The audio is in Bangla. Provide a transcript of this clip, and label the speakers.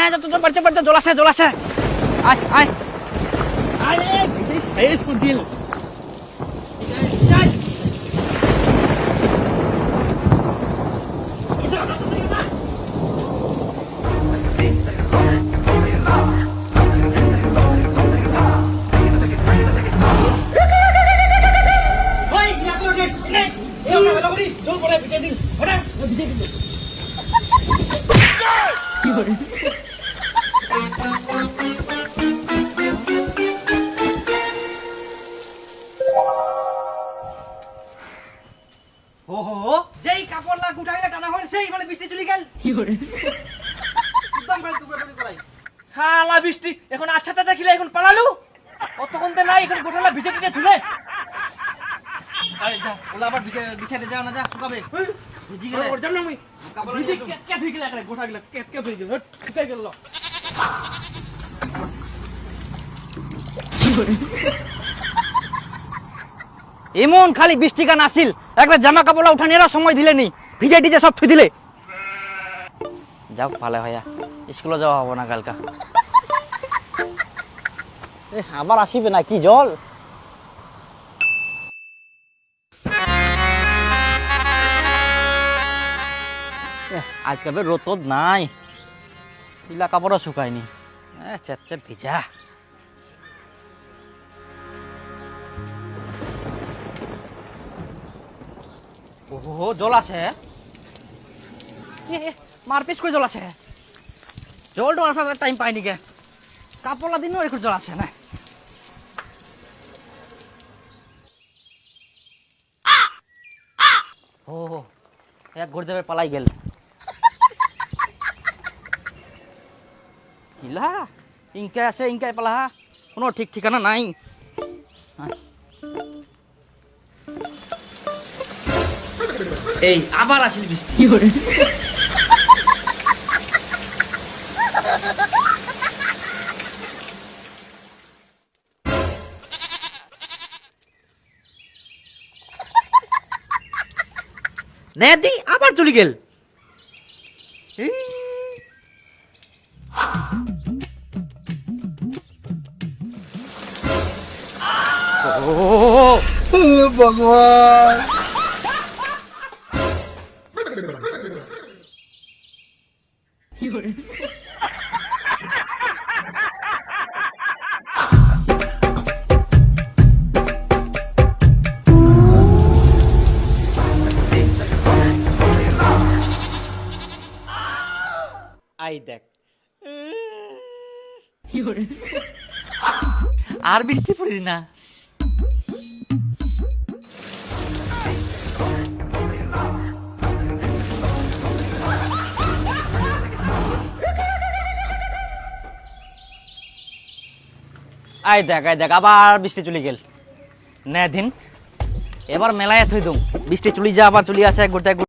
Speaker 1: হ্যাঁ তোর বাড়িতে বাড়িতে জল আছে আয় আয় আরে এই স্কুল দিল যেই কাপড় লাগ উঠাইলে টানা হল সেই বলে বৃষ্টি চলে গেল কি করে একদম ভাই টুকরা করাই শালা বৃষ্টি এখন আচ্ছা টাচা খিলে এখন পালালু অতক্ষণতে নাই এখন গোঠালা ভিজে টিকে ঝুলে আরে যা ওলা আবার বিছাতে যাও না যা শুকাবে ভিজি গেলে ওর জন্য আমি কাপড় ভিজে কে থই গেল একরে গোঠা গেল কে থই গেল শুকাই গেল এমন খালি বৃষ্টি গান আসিল একটা জামা কাপড় উঠানি এরা সময় দিলে নি ভিজে টিজে সব থুই দিলে যাও ভালো হইয়া স্কুলে যাওয়া হবো না কালকা আবার আসিবে না কি জল আজকে রোদ নাই পিলা কাপড়ও শুকায়নি চেপ ভিজা ও জল আছে মারপিস করে জল আছে জলটা আসার টাইম পাইনি কে কাপড়লা দিনও একটু জল আছে না ও এক গুরুদেবে পালাই গেল কিলা ইনকে আছে ইনকে পালা কোনো ঠিক ঠিকানা নাই এই আবার আসিল বৃষ্টি কি করে নেদি আবার চলে গেল
Speaker 2: ভগবান
Speaker 1: আই দেখ আর বৃষ্টি পড়ি না আই দেখ আবার বৃষ্টি চলে গেল নে দিন এবার মেলায় থই দুম বৃষ্টি চলে যা আবার চলে আসে ঘুরতে